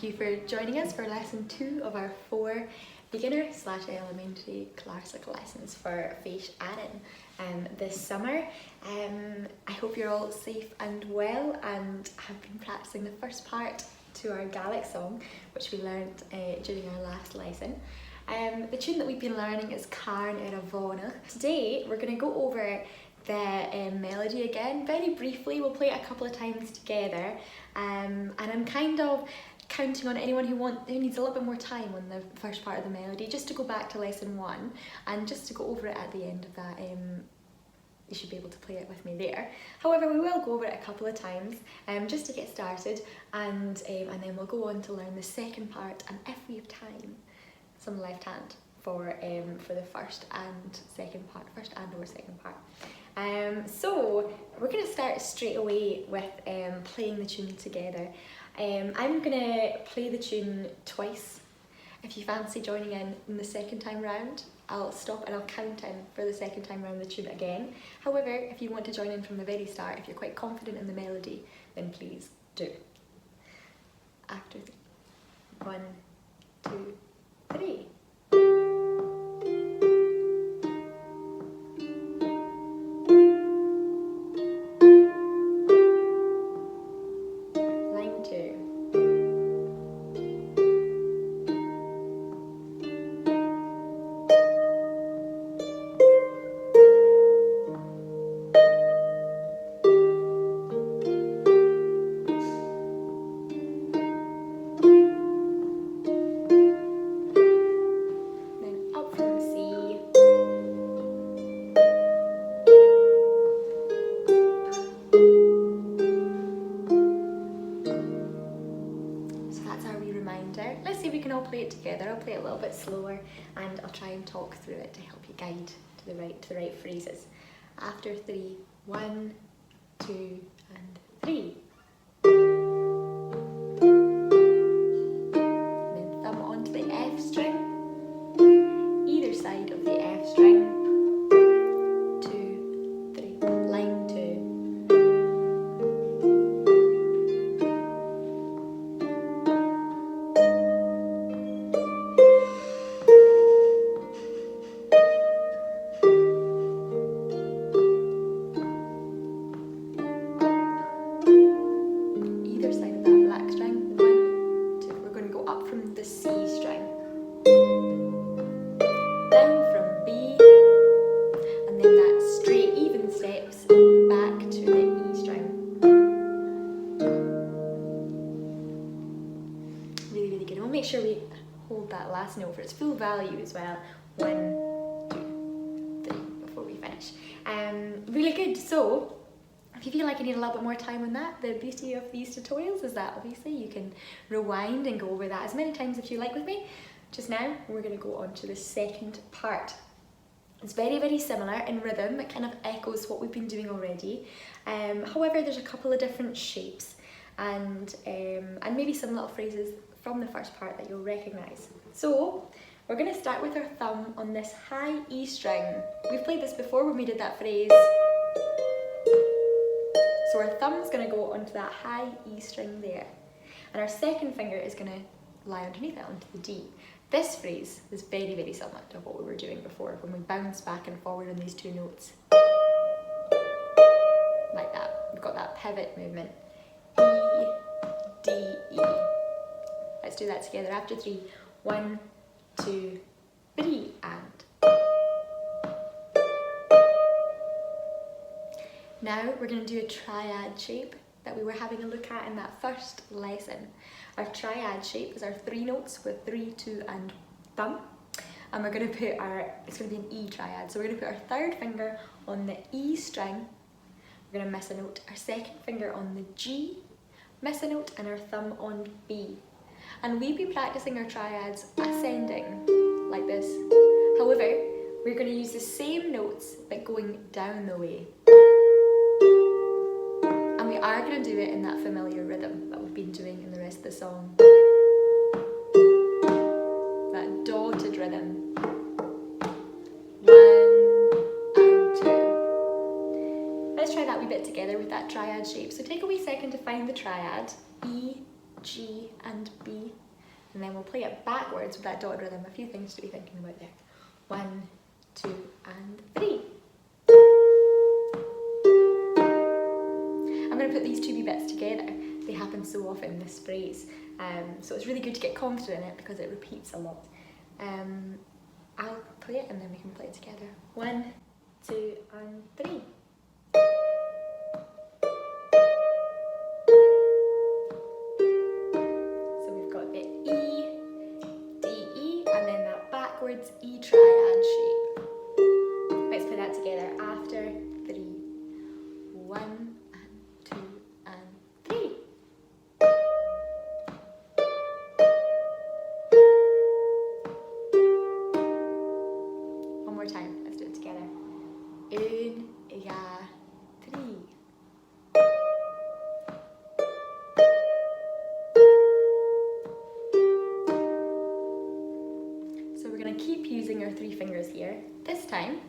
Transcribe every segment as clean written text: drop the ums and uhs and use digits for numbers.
you for joining us for lesson 2 of our 4 beginner/elementary Clàrsach lessons for feisarainnonline this summer. I hope you're all safe and well and have been practicing the first part to our Gaelic song, which we learnt during our last lesson. The tune that we've been learning is Carn ar Vona. Today we're going to go over the melody again very briefly. We'll play it a couple of times together, and I'm kind of counting on anyone who needs a little bit more time on the first part of the melody just to go back to lesson 1 and just to go over it at the end of that. You should be able to play it with me there. However, we will go over it a couple of times just to get started, and then we'll go on to learn the second part, and if we have time, some left hand for the first and or second part. So we're going to start straight away with playing the tune together. I'm going to play the tune twice. If you fancy joining in the second time round, I'll stop and I'll count in for the second time round the tune again. However, if you want to join in from the very start, if you're quite confident in the melody, then please do. After 1, 2, 3. Let's see if we can all play it together. I'll play it a little bit slower and I'll try and talk through it to help you guide to the right phrases. After 3, 1, 2 and 3. Then thumb onto the F string, either side of the F string. 2, 3, line 2. Make sure we hold that last note for its full value as well. 1, 2, 3 before we finish. Really good. So if you feel like you need a little bit more time on that, the beauty of these tutorials is that obviously you can rewind and go over that as many times if you like with me. Just now we're going to go on to the second part. It's very, very similar in rhythm. It kind of echoes what we've been doing already. However, there's a couple of different shapes and maybe some little phrases from the first part that you'll recognise. So we're going to start with our thumb on this high E string. We've played this before when we did that phrase. So our thumb's going to go onto that high E string there, and our second finger is going to lie underneath it onto the D. This phrase is very, very similar to what we were doing before when we bounce back and forward on these two notes. Like that. We've got that pivot movement. E, D, E. Let's do that together after 3. 1, 2, 3 and. Now we're going to do a triad shape that we were having a look at in that first lesson. Our triad shape is our 3 notes with 3, 2 and thumb. And we're going to put it's going to be an E triad. So we're going to put our third finger on the E string. We're going to miss a note. Our second finger on the G, miss a note, and our thumb on B. And we've been practicing our triads ascending like this. However, we're going to use the same notes but going down the way. And we are going to do it in that familiar rhythm that we've been doing in the rest of the song. That dotted rhythm. 1 and 2. Let's try that wee bit together with that triad shape. So take a wee second to find the triad. E, G and B, and then we'll play it backwards with that dotted rhythm. A few things to be thinking about there. 1, 2, and 3. I'm going to put these two wee bits together. They happen so often in this phrase, so it's really good to get confident in it because it repeats a lot. I'll play it and then we can play it together. 1, 2, and 3. So we've got the E, D, E, and then that backwards E triad shape. Let's play that together after 3. 1, and 2, and 3. One more time, let's do it together. 1, 2, 3. So we're going to keep using our 3 fingers here. This time,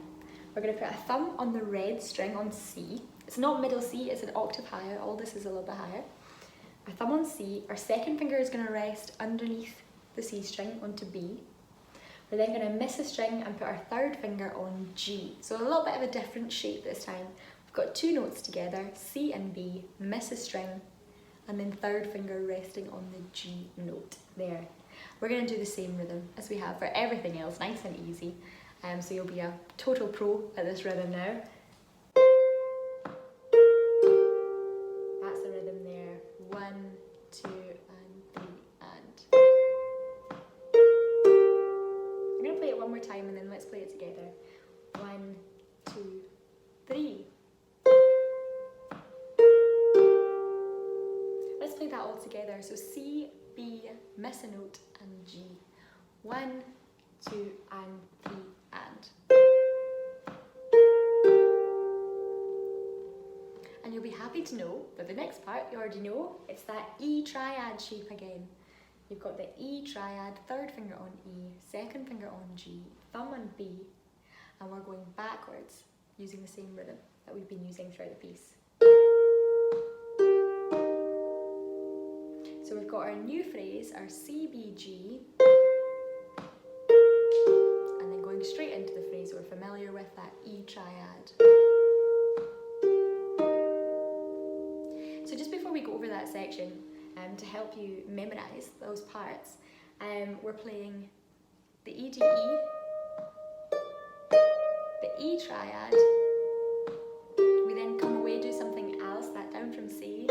we're going to put a thumb on the red string on C. It's not middle C, it's an octave higher. All this is a little bit higher. Our thumb on C. Our second finger is going to rest underneath the C string onto B. We're then going to miss a string and put our third finger on G. So a little bit of a different shape this time. We've got 2 notes together, C and B, miss a string, and then third finger resting on the G note there. We're going to do the same rhythm as we have for everything else, nice and easy. So you'll be a total pro at this rhythm now. That's the rhythm there. 1, 2, and 3, and. I'm going to play it one more time and then let's play it together. 1, 2, 3. Let's play that all together. So C, B, miss a note, and G. 1, 2, and 3, and. And you'll be happy to know that the next part you already know, it's that E triad shape again. You've got the E triad, third finger on E, second finger on G, thumb on B, and we're going backwards using the same rhythm that we've been using throughout the piece. So we've got our new phrase, our C, B, G, and then going straight into the phrase we're familiar with, that E triad. So just before we go over that section, to help you memorise those parts, we're playing the E, D, E, the E triad, we then come away, do something else, that down from C,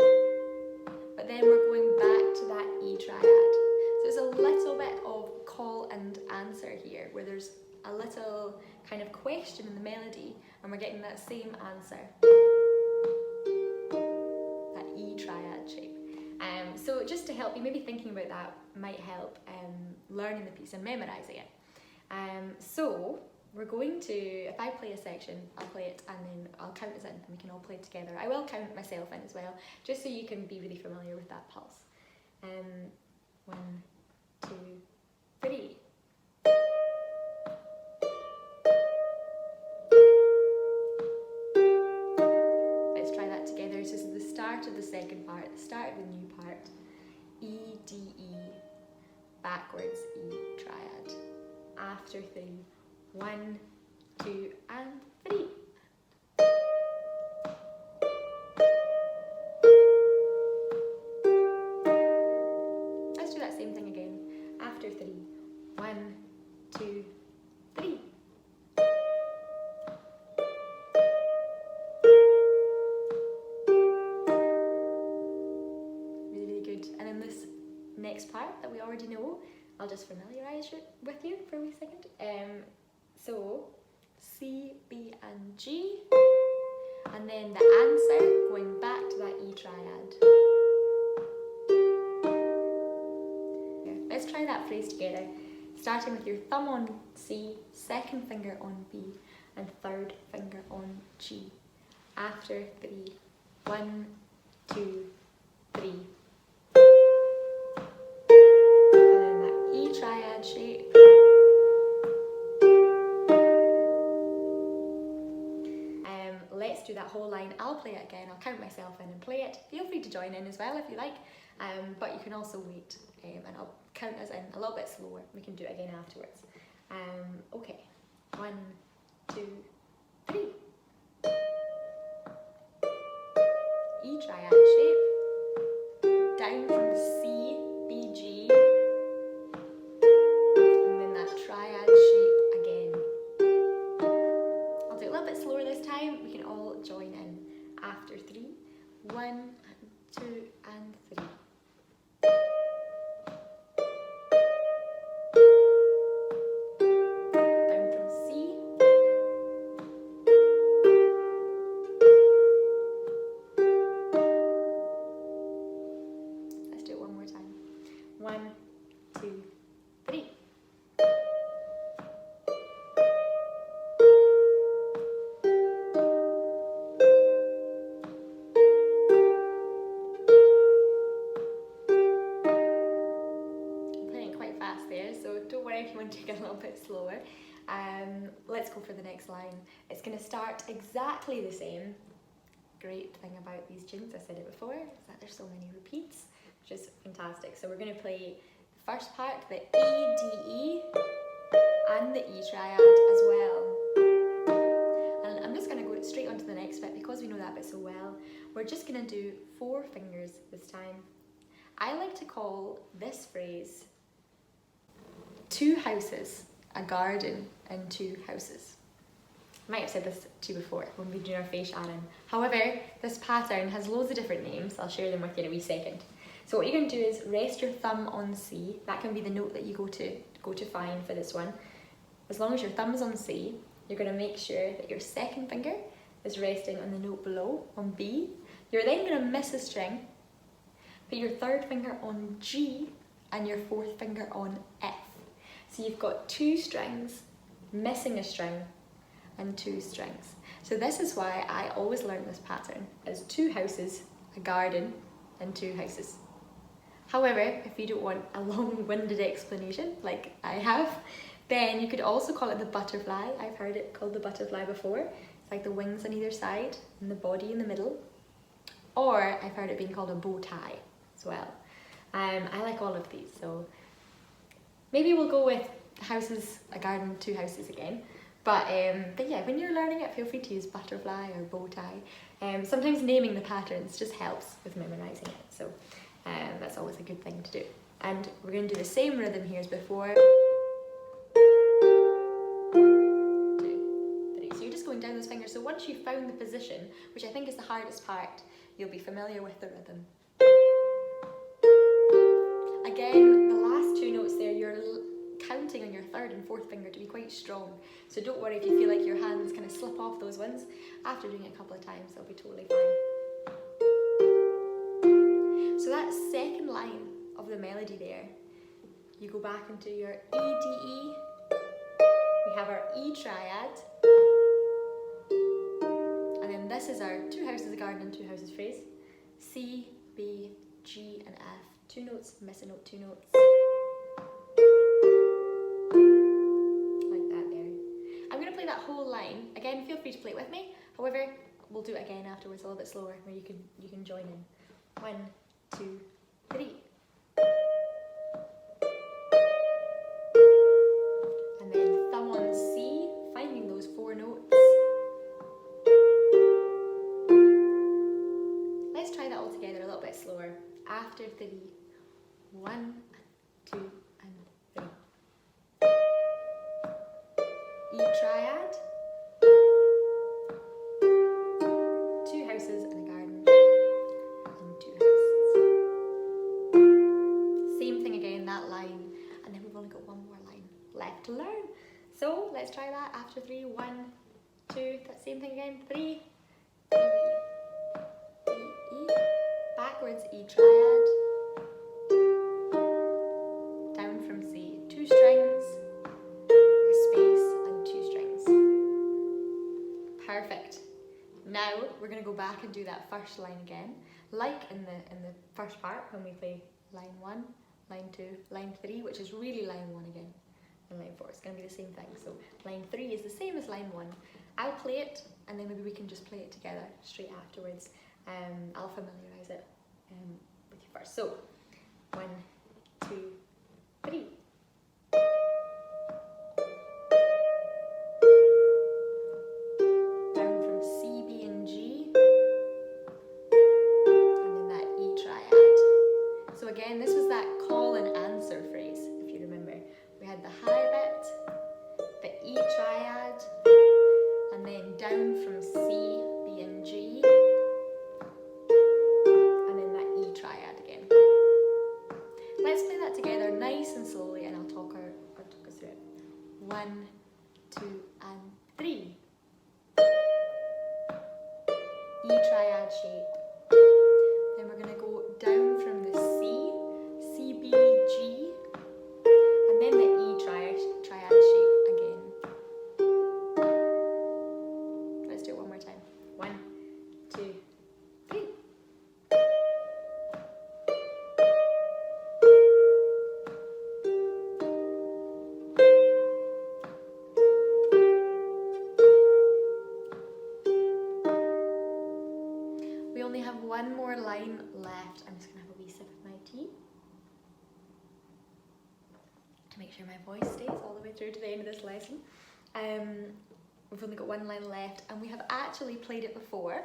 but then we're going back to that E triad. So there's a little bit of call and answer here, where there's a little kind of question in the melody, and we're getting that same answer. That E triad shape. So just to help you, maybe thinking about that might help learning the piece and memorising it. So we're going to, if I play a section, I'll play it and then I'll count us in and we can all play it together. I will count myself in as well, just so you can be really familiar with that pulse. 1, 2, 3. Let's try that together. So this is the start of the second part, the start of the new part. E, D, E, backwards E triad. After 3. 1, 2, and 3. Let's do that same thing again. After 3. 1, 2, 3. Really, really good. And in this next part that we already know, I'll just familiarise it with you for a wee second. So, C, B, and G, and then the answer going back to that E triad. Okay, let's try that phrase together, starting with your thumb on C, second finger on B, and third finger on G. After 3. 1, 2, 3. And then that E triad shape. Let's do that whole line. I'll play it again, I'll count myself in and play it. Feel free to join in as well if you like, but you can also wait and I'll count us in a little bit slower. We can do it again afterwards. Okay, 1, 2, 3. E triad shape, down from C, B, G, and then that triad shape again. I'll do it a little bit slower this time. We can all join in after 3. 1, 2, and 3. Take it a little bit slower. Let's go for the next line. It's going to start exactly the same. Great thing about these tunes, I said it before, is that there's so many repeats, which is fantastic. So we're going to play the first part, the E, D, E, and the E triad as well. And I'm just going to go straight on to the next bit because we know that bit so well. We're just going to do 4 fingers this time. I like to call this phrase 2 houses, a garden, and 2 houses. I might have said this to you before when we were doing our feisarainnonline. However, this pattern has loads of different names. I'll share them with you in a wee second. So what you're going to do is rest your thumb on C. That can be the note that you go to find for this one. As long as your thumb is on C, you're going to make sure that your second finger is resting on the note below, on B. You're then going to miss a string, put your third finger on G, and your fourth finger on F. So you've got 2 strings, missing a string, and 2 strings. So this is why I always learn this pattern as 2 houses, a garden, and 2 houses. However, if you don't want a long-winded explanation like I have, then you could also call it the butterfly. I've heard it called the butterfly before. It's like the wings on either side and the body in the middle. Or I've heard it being called a bow tie as well. I like all of these, so maybe we'll go with houses, a garden, 2 houses again. But yeah, when you're learning it, feel free to use butterfly or bow tie. Sometimes naming the patterns just helps with memorising it. So that's always a good thing to do. And we're going to do the same rhythm here as before. 1, 2, 3. So you're just going down those fingers. So once you've found the position, which I think is the hardest part, you'll be familiar with the rhythm. Again, the last 2 notes there, you're counting on your third and fourth finger to be quite strong. So don't worry if you feel like your hands kind of slip off those ones. After doing it a couple of times, they'll be totally fine. So that second line of the melody there, you go back into your E, D, E. We have our E triad. And then this is our 2 houses, a garden, and 2 houses phrase. C, B, G, and F. 2 notes, miss a note, 2 notes. Like that there. I'm going to play that whole line. Again, feel free to play it with me. However, we'll do it again afterwards a little bit slower where you can join in. 1, 2, 3. And then thumb on C, finding those 4 notes. Let's try that all together a little bit slower. After 3. 1, 2, and 3. E triad. 2 houses and a garden. And 2 houses. Same thing again, that line. And then we've only got 1 more line left to learn. So let's try that after 3. 1, 2, that same thing again. 3. E, D, E. Backwards E triad. Down from C. 2 strings, a space, and 2 strings. Perfect. Now we're going to go back and do that first line again, like in the first part when we play line 1, line 2, line 3, which is really line 1 again, and line 4. It's going to be the same thing. So line 3 is the same as line 1. I'll play it and then maybe we can just play it together straight afterwards. I'll familiarise it with you first. So, 1, 2, 3. Down from C, B and G, and then that E triad. So again, this was that call and answer phrase, if you remember. We had the high bit, the E triad, and then down from C, B and G, and then that E triad again. Let's play that together nice and slowly, and I'll talk us through it. 1, 2, and 3. E triad shape. Then we're going to go down from the C, C, B, G, and then the E triad shape again. Let's do it one more time. 1, 2, 3. We only have one more line left. I'm just going to have a wee sip of my tea to make sure my voice stays all the way through to the end of this lesson. We've only got one line left, and we have actually played it before.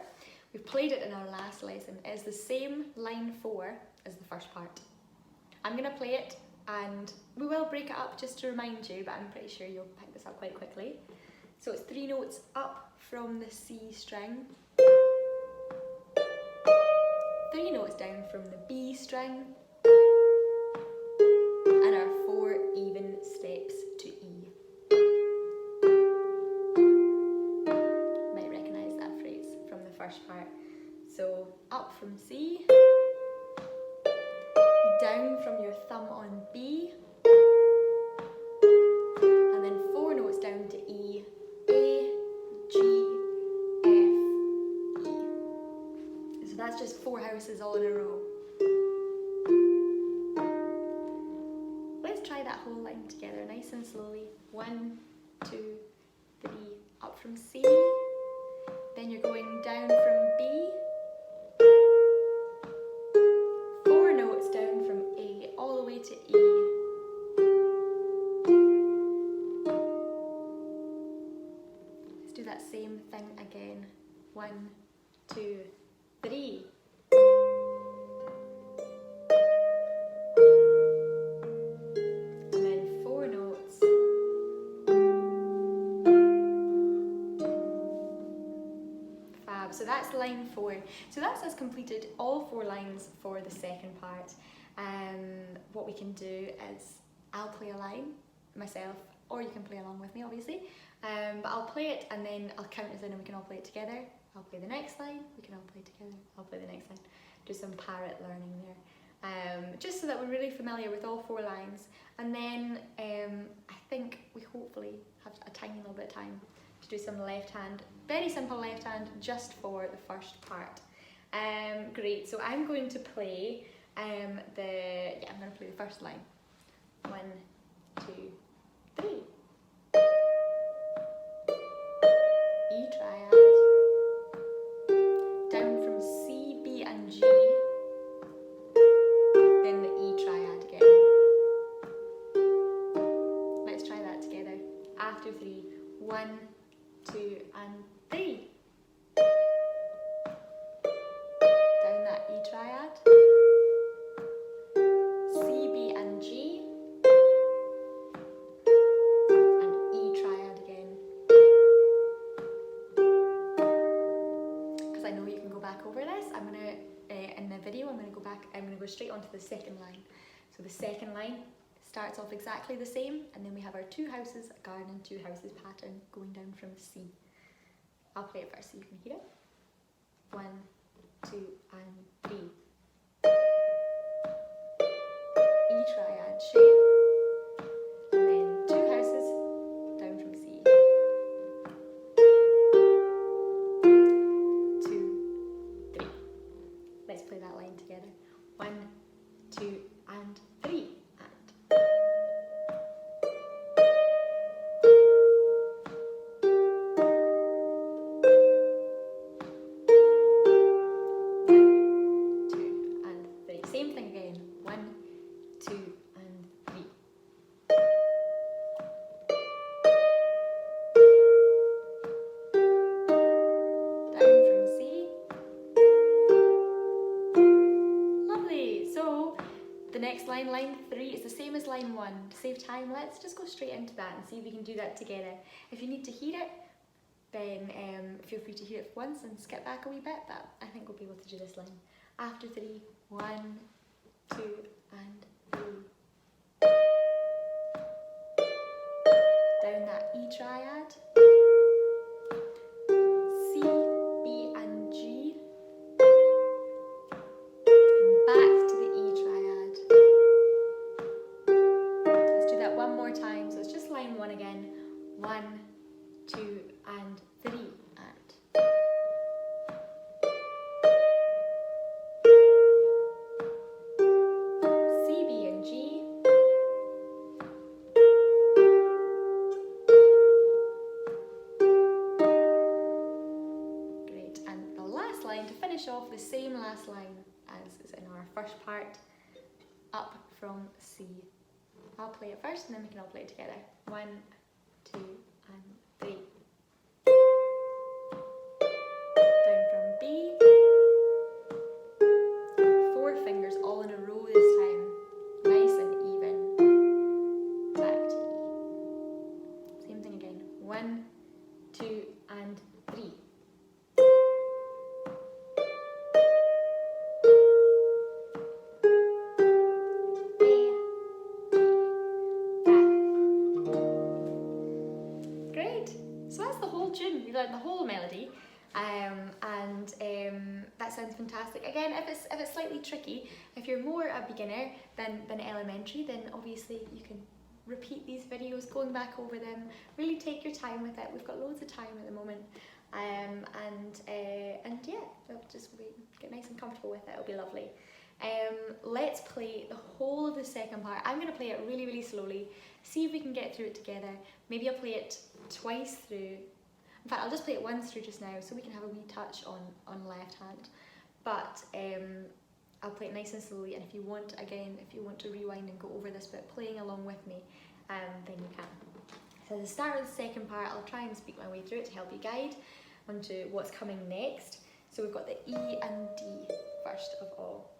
We've played it in our last lesson. It's the same line 4 as the first part. I'm going to play it, and we will break it up just to remind you, but I'm pretty sure you'll pick this up quite quickly. So it's 3 notes up from the C string, 3 notes down from the B string, and our 4 even steps to E. Might recognise that phrase from the first part. So up from C, down from your thumb on B, and then 4 notes down to E, A, G, F, E. So that's just 4 houses all in a row. Let's try that whole line together nice and slowly. 1, 2, 3, up from C, then you're going down from B, 4 notes down from A all the way to E. Let's do that same thing again. 1, 2, 3. And then 4 notes. Fab. So that's line 4. So that's us completed all 4 lines for the second part. What we can do is I'll play a line myself, or you can play along with me obviously. But I'll play it and then I'll count us in and we can all play it together. I'll play the next line, we can all play together. I'll play the next line. Do some parrot learning there. Just so that we're really familiar with all 4 lines. And then I think we hopefully have a tiny little bit of time to do some left hand, very simple left hand, just for the first part. Great, so I'm going to play I'm going to play the first line. 1, 2, 3. E triad, down from C, B and G, then the E triad again. Let's try that together. After 3, 1, 2 and 3. Down that E triad, C, B and G, and E triad again. Because I know you can go back over this, I'm going to, in the video, I'm going to go straight onto the second line. So the second line starts off exactly the same, and then we have our 2 houses, a garden and 2 houses pattern going down from C. I'll play it first so you can hear it. 1, 2 and 3. E triad shape, and then 2 houses down from C. 2, 3. Let's play that line together. 1, 2 and 3. And 1, 2 and 3. then line 3 is the same as line 1. To save time, let's just go straight into that and see if we can do that together. If you need to hear it, then feel free to hear it once and skip back a wee bit, but I think we'll be able to do this line. After 3, 1, 2, and 3. Down that E triad. C, B, and G. And back to the E triad. Let's do that one more time. So it's just line 1 again. 1, 2, and 3, and. C, B, and G. Great, and the last line to finish off the same last line as is in our first part, up from C. I'll play it first and then we can all play it together. 1, 2, and 3. Down from B. 4 fingers all in a row this time. Nice and even. Back to E. Same thing again. 1, 2, and 3. We've learned the whole melody, that sounds fantastic. Again, if it's slightly tricky, if you're more a beginner than elementary, then obviously you can repeat these videos, going back over them. Really take your time with it. We've got loads of time at the moment, and yeah, just get nice and comfortable with it. It'll be lovely. Let's play the whole of the second part. I'm going to play it really, really slowly. See if we can get through it together. Maybe I'll play it twice through. In fact, I'll just play it once through just now so we can have a wee touch on left hand. But I'll play it nice and slowly, and if you want to rewind and go over this bit playing along with me, then you can. So at the start of the second part, I'll try and speak my way through it to help you guide onto what's coming next. So we've got the E and D first of all.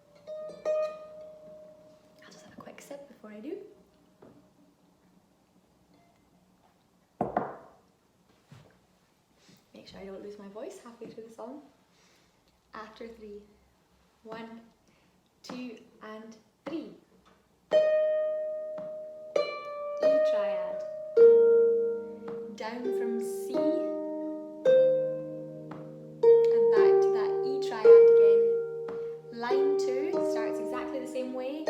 I'll just have a quick sip before I do. Make sure I don't lose my voice halfway through the song. After 3, 1, 2, and 3. E triad. Down from C. And back to that E triad again. Line 2 starts exactly the same way.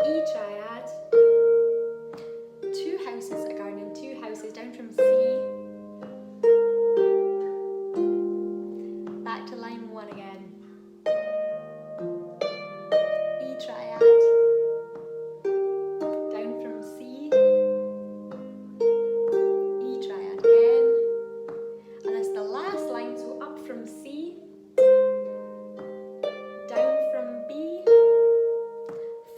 E triad. 2 houses are going in 2 houses down from C. Back to line 1 again. E triad. Down from C. E triad again. And that's the last line, so up from C. Down from B.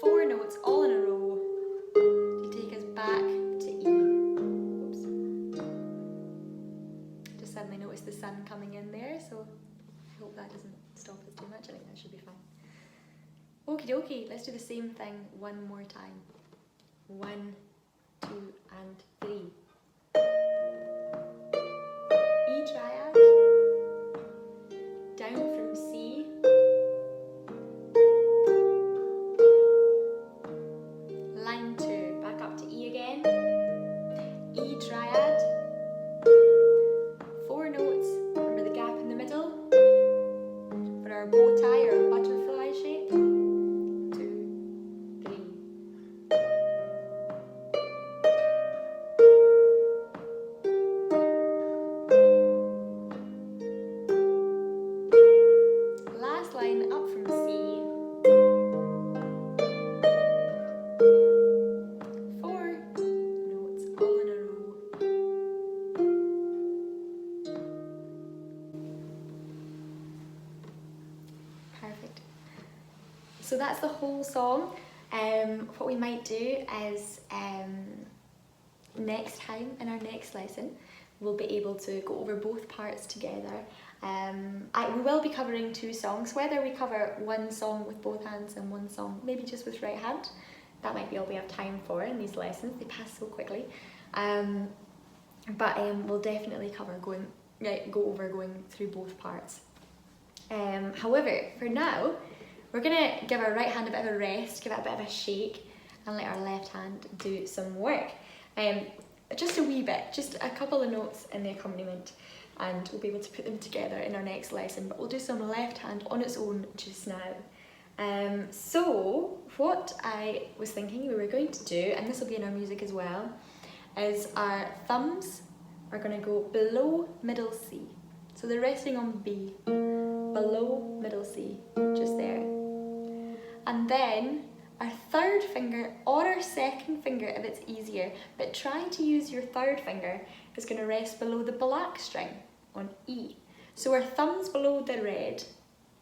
4 notes all in a row to take us back to E. Oops. Just suddenly noticed the sun coming in there, so I hope that doesn't stop us too much. I think that should be fine. Okie dokie, let's do the same thing one more time. 1, 2, and 3. E triad. Down from C. Line 2, back up to E again. E triad. 4 notes, remember the gap in the middle for our bow tie or butterfly shape. 2, 3. Last line up from C. 4 notes all in a row. Perfect. So that's the whole song. What we might do is next time in our next lesson we'll be able to go over both parts together We will be covering 2 songs, whether we cover one song with both hands and one song maybe just with right hand. That might be all we have time for in these lessons, they pass so quickly. But we'll definitely go over going through both parts. However, for now, we're gonna give our right hand a bit of a rest, give it a bit of a shake, and let our left hand do some work. Just a wee bit, just a couple of notes in the accompaniment, and we'll be able to put them together in our next lesson, but we'll do some left hand on its own just now. So what I was thinking we were going to do, and this will be in our music as well, is our thumbs are going to go below middle C. So they're resting on B, below middle C, just there. And then our third finger or our second finger, if it's easier, but try to use your third finger, is going to rest below the black string on E. So our thumb's below the red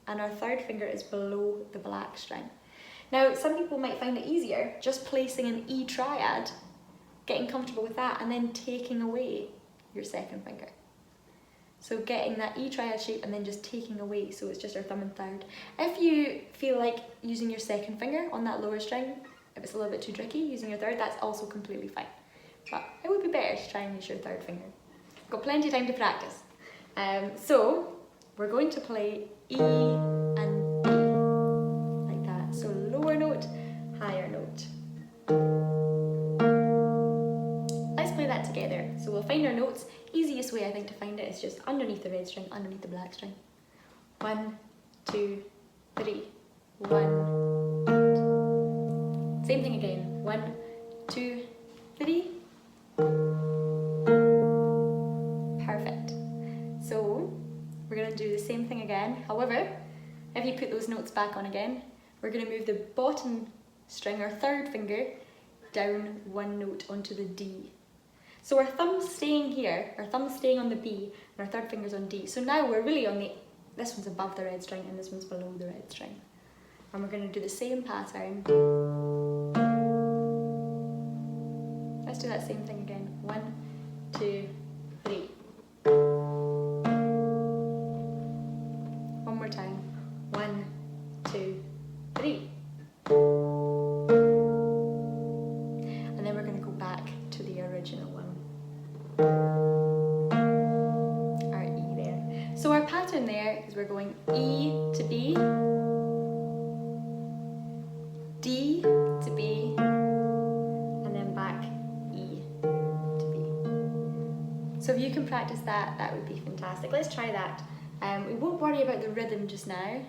and our third finger is below the black string. Now, some people might find it easier just placing an E triad, getting comfortable with that, and then taking away your second finger. So getting that E triad shape and then just taking away, so it's just our thumb and third. If you feel like using your second finger on that lower string, if it's a little bit too tricky, using your third, that's also completely fine. But it would be better to try and use your third finger. Got plenty of time to practice. So we're going to play E and B, like that. So lower note, higher note. Let's play that together. So we'll find our notes. Easiest way I think to find it is just underneath the red string, underneath the black string. 1, 2, 3. 1. Same thing again. 1, 2, 3. Perfect. So we're going to do the same thing again. However, if you put those notes back on again, we're going to move the bottom string, our third finger, down 1 note onto the D. So our thumb's staying here, our thumb's staying on the B, and our third finger's on D. So now we're really on this one's above the red string and this one's below the red string. And we're going to do the same pattern. Let's do that same thing again. 1, 2, 3. One more time. 1, 2, 3. And then we're going to go back to the original one. Our E there. So our pattern there is we're going E to B, D to B, and then back E to B. So if you can practice that, that would be fantastic. Let's try that. We won't worry about the rhythm just now.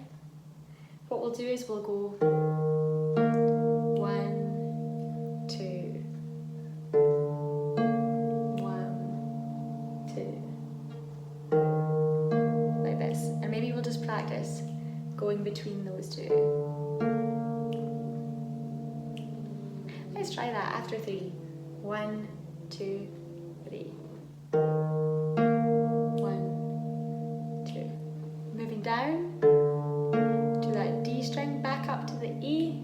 What we'll do is we'll go 1, 2, 1, 2, like this. And maybe we'll just practice going between those two. Let's try that after 3. 1, 2, 3. 1, 2. Moving down to that D string, back up to the E.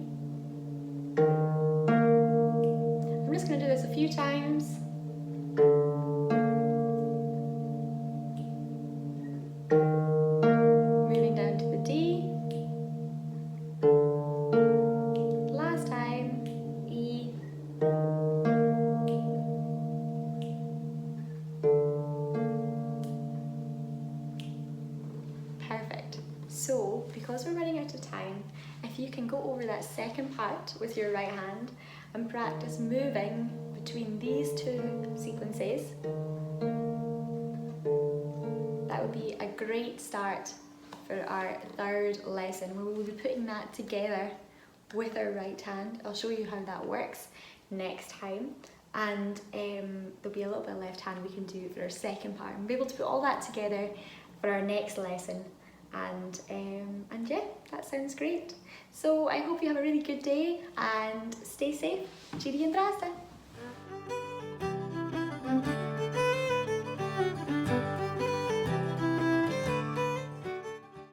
I'm just going to do this a few times. Moving down to the D. Last time, E. Perfect. So, because we're running out of time, if you can go over that second part with your right hand and practice moving between these 2 sequences, that would be a great start for our third lesson, where we will be putting that together with our right hand. I'll show you how that works next time, and there'll be a little bit of left hand we can do for our second part, and we'll be able to put all that together for our next lesson. And yeah, that sounds great. So I hope you have a really good day and stay safe. Chiri and Drasta.